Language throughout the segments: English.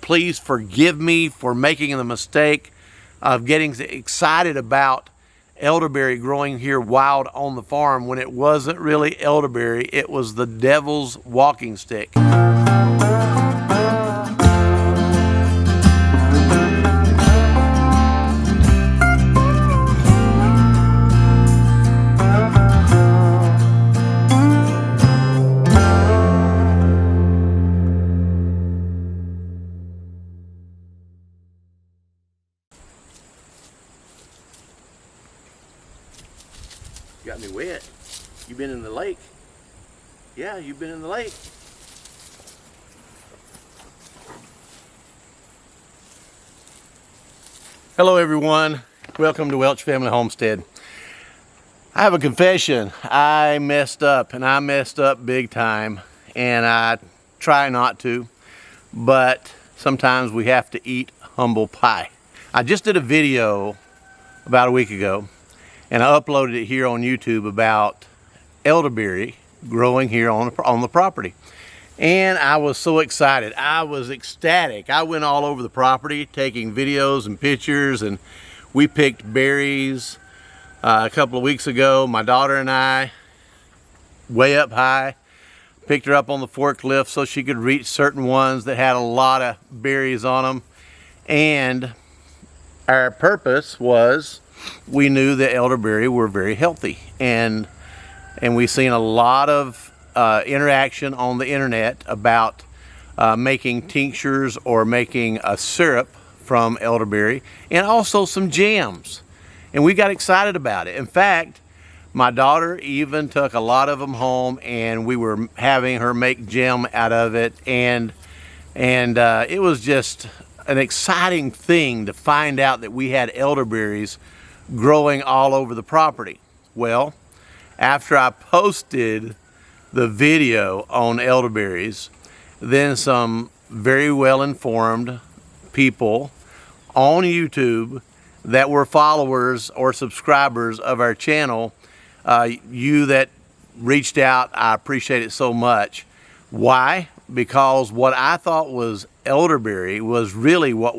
please forgive me for making the mistake of getting excited about elderberry growing here wild on the farm when it wasn't really elderberry, it was the devil's walking stick. Got me wet. You been in the lake? Yeah, you've been in the lake. Hello everyone. Welcome to Welch Family Homestead. I have a confession. I messed up, and I messed up big time, and I try not to, but sometimes we have to eat humble pie. I just did a video about a week ago, and I uploaded it here on YouTube about elderberry growing here on the property. And I was so excited. I was ecstatic. I went all over the property taking videos and pictures, and we picked berries a couple of weeks ago. My daughter and I, way up high, picked her up on the forklift so she could reach certain ones that had a lot of berries on them. And our purpose was, we knew that elderberry were very healthy, and we've seen a lot of interaction on the internet about making tinctures or making a syrup from elderberry, and also some jams, and we got excited about it. In fact, my daughter even took a lot of them home, and we were having her make jam out of it, and it was just an exciting thing to find out that we had elderberries growing all over the property. Well, after I posted the video on elderberries, then some very well informed people on YouTube that were followers or subscribers of our channel, you that reached out, I appreciate it so much. Why? Because what I thought was elderberry was really what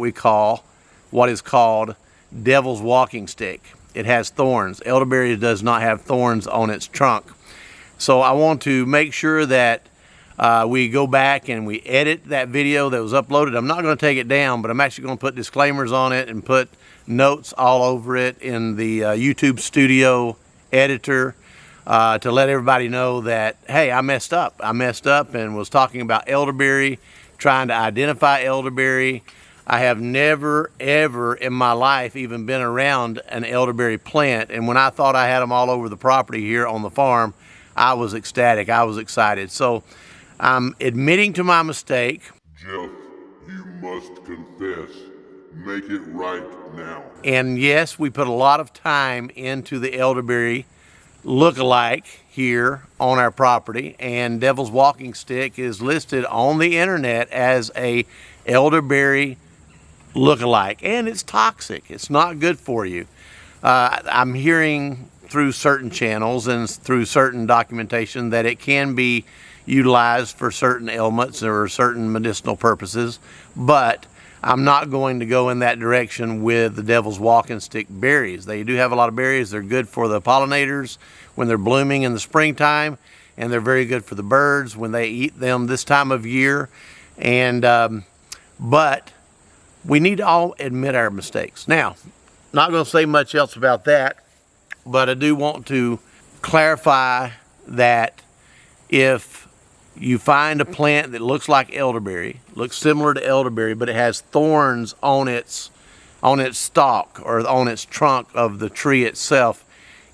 is called devil's walking stick. It has thorns. Elderberry does not have thorns on its trunk. So I want to make sure that we go back and we edit that video that was uploaded. I'm not going to take it down, but I'm actually going to put disclaimers on it and put notes all over it in the YouTube Studio editor to let everybody know that, hey, I messed up. I messed up and was talking about elderberry, trying to identify elderberry. I have never, ever in my life even been around an elderberry plant, and when I thought I had them all over the property here on the farm, I was ecstatic. I was excited. So I'm admitting to my mistake. Jeff, you must confess. Make it right now. And yes, we put a lot of time into the elderberry look-alike here on our property, and Devil's Walking Stick is listed on the internet as a elderberry look-alike, and it's toxic. It's not good for you. I'm hearing through certain channels and through certain documentation that it can be utilized for certain ailments or certain medicinal purposes, but I'm not going to go in that direction with the Devil's Walking Stick berries. They do have a lot of berries. They're good for the pollinators when they're blooming in the springtime, and they're very good for the birds when they eat them this time of year. And but we need to all admit our mistakes. Now, not going to say much else about that, but I do want to clarify that if you find a plant that looks like elderberry, looks similar to elderberry, but it has thorns on its stalk or on its trunk of the tree itself,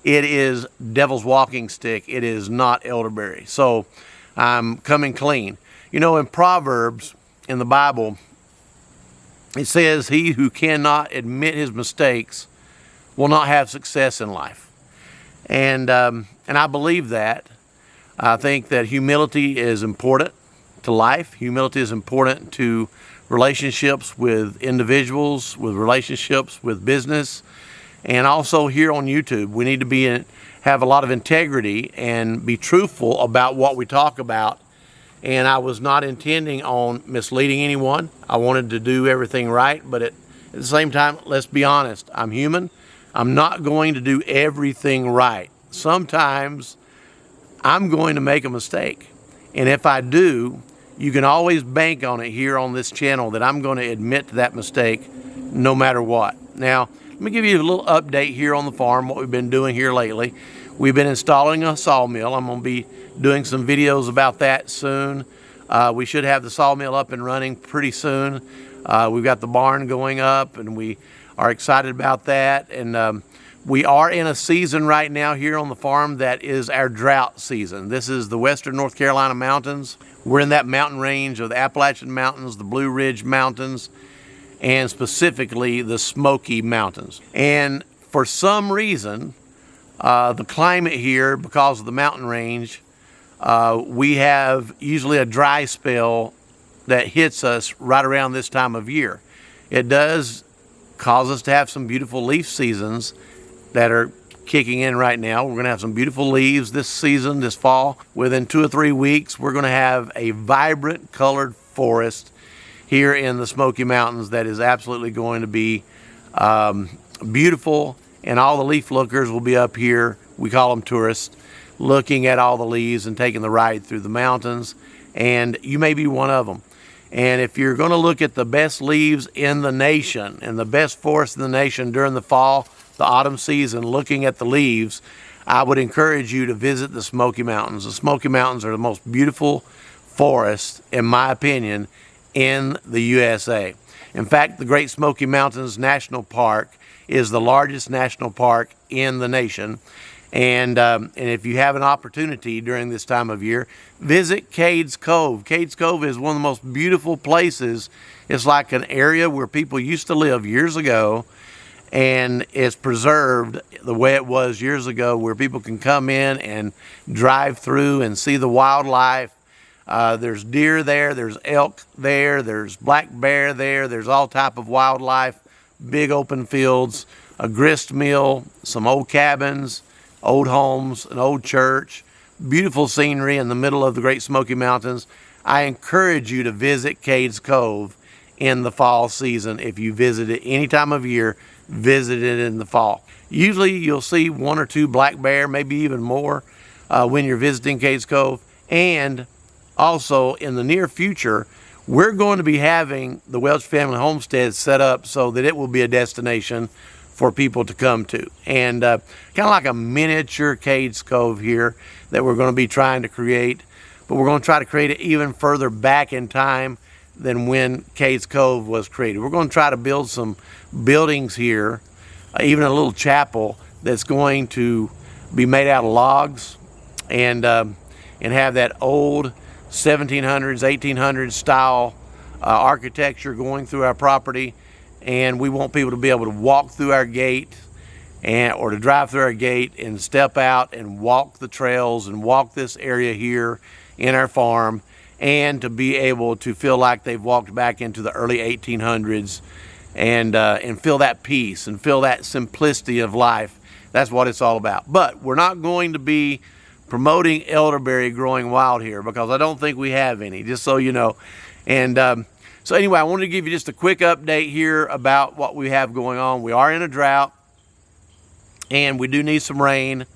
it is Devil's Walking Stick. It is not elderberry. So I'm coming clean. You know, in Proverbs in the Bible, it says, he who cannot admit his mistakes will not have success in life. And I believe that. I think that humility is important to life. Humility is important to relationships with individuals, with relationships with business, and also here on YouTube. We need to have a lot of integrity and be truthful about what we talk about and I was not intending on misleading anyone. I wanted to do everything right, but at the same time, let's be honest, I'm human. I'm not going to do everything right. Sometimes I'm going to make a mistake, and if I do, you can always bank on it here on this channel that I'm going to admit to that mistake no matter what. Now, let me give you a little update here on the farm, what we've been doing here lately. We've been installing a sawmill. I'm going to be doing some videos about that soon. We should have the sawmill up and running pretty soon. We've got the barn going up, and we are excited about that. And we are in a season right now here on the farm that is our drought season. This is the western North Carolina mountains. We're in that mountain range of the Appalachian Mountains, the Blue Ridge Mountains, and specifically the Smoky Mountains. And for some reason, the climate here, because of the mountain range, we have usually a dry spell that hits us right around this time of year. It does cause us to have some beautiful leaf seasons that are kicking in right now. We're going to have some beautiful leaves this season, this fall. Within 2 or 3 weeks, we're going to have a vibrant colored forest here in the Smoky Mountains that is absolutely going to be beautiful, and all the leaf lookers will be up here. We call them tourists, looking at all the leaves and taking the ride through the mountains, and you may be one of them. And if you're going to look at the best leaves in the nation and the best forest in the nation during the fall, the autumn season, looking at the leaves, I would encourage you to visit the Smoky Mountains. The Smoky Mountains are the most beautiful forests, in my opinion, in the USA. In fact, the Great Smoky Mountains National Park is the largest national park in the nation. And if you have an opportunity during this time of year, visit Cades Cove. Cades Cove is one of the most beautiful places. It's like an area where people used to live years ago, and it's preserved the way it was years ago, where people can come in and drive through and see the wildlife. There's deer there, there's elk there, there's black bear there, there's all type of wildlife, big open fields, a grist mill, some old cabins, old homes, an old church, beautiful scenery in the middle of the Great Smoky Mountains. I encourage you to visit Cades Cove in the fall season. If you visit it any time of year, visit it in the fall. Usually you'll see 1 or 2 black bear, maybe even more, when you're visiting Cades Cove. And also in the near future, we're going to be having the Welch Family Homestead set up so that it will be a destination for people to come to, and kind of like a miniature Cades Cove here that we're going to be trying to create, but we're going to try to create it even further back in time than when Cades Cove was created. We're going to try to build some buildings here, even a little chapel that's going to be made out of logs, and have that old 1700s, 1800s style architecture going through our property. And we want people to be able to walk through our gate or to drive through our gate and step out and walk the trails and walk this area here in our farm, and to be able to feel like they've walked back into the early 1800s and feel that peace and feel that simplicity of life. That's what it's all about. But we're not going to be promoting elderberry growing wild here, because I don't think we have any, just so you know. And so anyway, I wanted to give you just a quick update here about what we have going on. We are in a drought, and we do need some rain.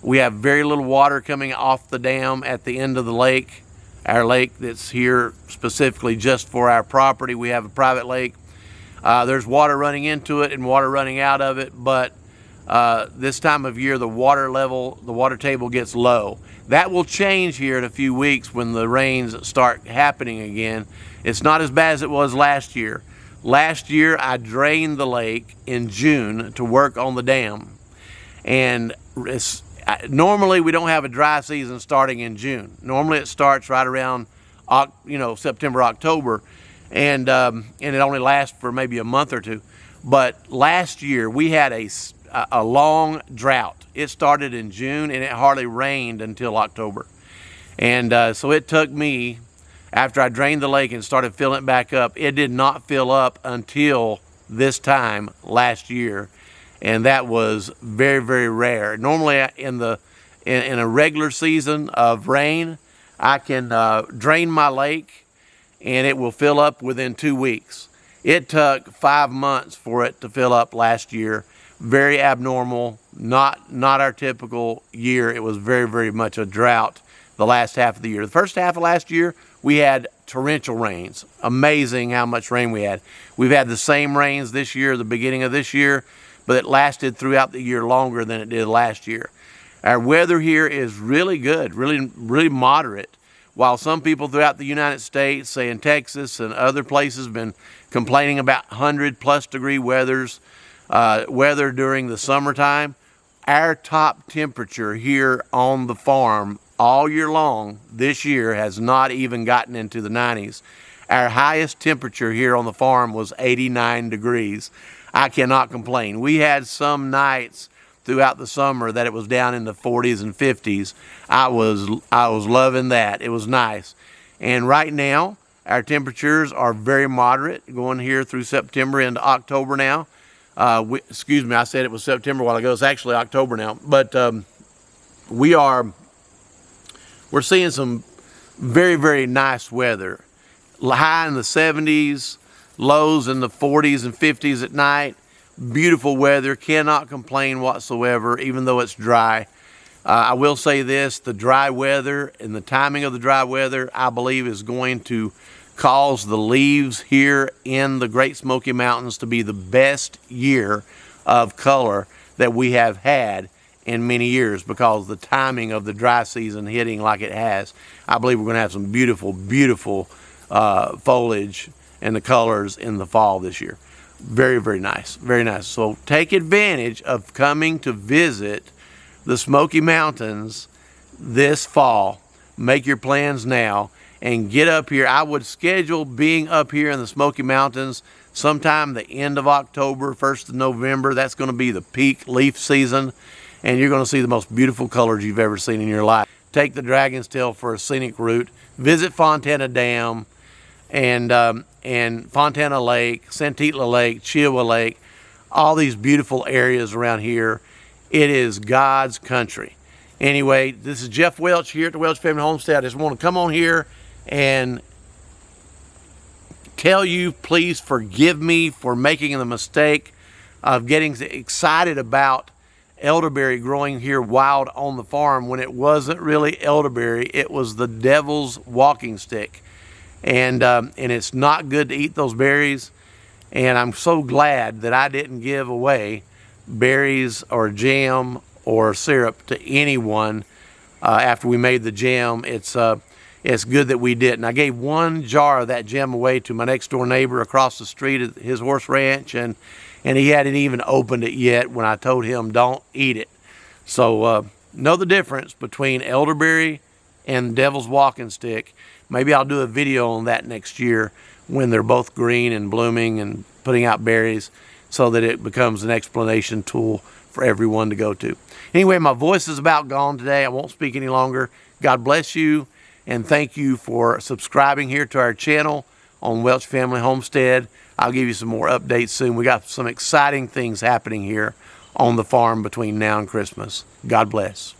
We have very little water coming off the dam at the end of the lake, our lake that's here specifically just for our property. We have a private lake. There's water running into it and water running out of it, but this time of year the water table gets low. That will change here in a few weeks when the rains start happening again. It's not as bad as it was last year. Last year I drained the lake in June to work on the dam, and normally we don't have a dry season starting in June. Normally it starts right around September, October, and it only lasts for maybe a month or two. But last year we had a long drought. It started in June and it hardly rained until October. And so it took me, after I drained the lake and started filling it back up, it did not fill up until this time last year. And that was very, very rare. Normally in a regular season of rain, I can drain my lake and it will fill up within 2 weeks. It took 5 months for it to fill up last year. Very abnormal, not our typical year. It was very, very much a drought the last half of the year. The first half of last year, we had torrential rains. Amazing how much rain we had. We've had the same rains this year, the beginning of this year, but it lasted throughout the year longer than it did last year. Our weather here is really good, really moderate. While some people throughout the United States, say in Texas and other places, have been complaining about 100+ degree weather during the summertime, our top temperature here on the farm all year long this year has not even gotten into the 90s. Our highest temperature here on the farm was 89 degrees. I cannot complain. We had some nights throughout the summer that it was down in the 40s and 50s. I was loving that. It was nice. And right now, our temperatures are very moderate, going here through September into October now. Excuse me, I said it was September a while ago. It's actually October now. But we're seeing some very, very nice weather. High in the 70s, lows in the 40s and 50s at night. Beautiful weather, cannot complain whatsoever, even though it's dry. I will say this, the dry weather and the timing of the dry weather, I believe, is going to cause the leaves here in the Great Smoky Mountains to be the best year of color that we have had in many years, because the timing of the dry season hitting like it has. I believe we're going to have some beautiful, beautiful foliage and the colors in the fall this year. Very, very nice. Very nice. So take advantage of coming to visit the Smoky Mountains this fall. Make your plans now and get up here. I would schedule being up here in the Smoky Mountains sometime the end of October, 1st of November. That's going to be the peak leaf season, and you're going to see the most beautiful colors you've ever seen in your life. Take the Dragon's Tail for a scenic route. Visit Fontana Dam and Fontana Lake, Santitla Lake, Chilwa Lake, all these beautiful areas around here. It is God's country. Anyway, this is Jeff Welch here at the Welch Family Homestead. I just want to come on here and tell you, please forgive me for making the mistake of getting excited about elderberry growing here wild on the farm when it wasn't really elderberry. It was the devil's walking stick. And it's not good to eat those berries. And I'm so glad that I didn't give away berries or jam or syrup to anyone after we made the jam. It's good that we didn't. I gave 1 jar of that jam away to my next door neighbor across the street at his horse ranch, and he hadn't even opened it yet when I told him don't eat it. So know the difference between elderberry and devil's walking stick. Maybe I'll do a video on that next year when they're both green and blooming and putting out berries, so that it becomes an explanation tool for everyone to go to. Anyway, my voice is about gone today. I won't speak any longer. God bless you, and thank you for subscribing here to our channel on Welch Family Homestead. I'll give you some more updates soon. We got some exciting things happening here on the farm between now and Christmas. God bless.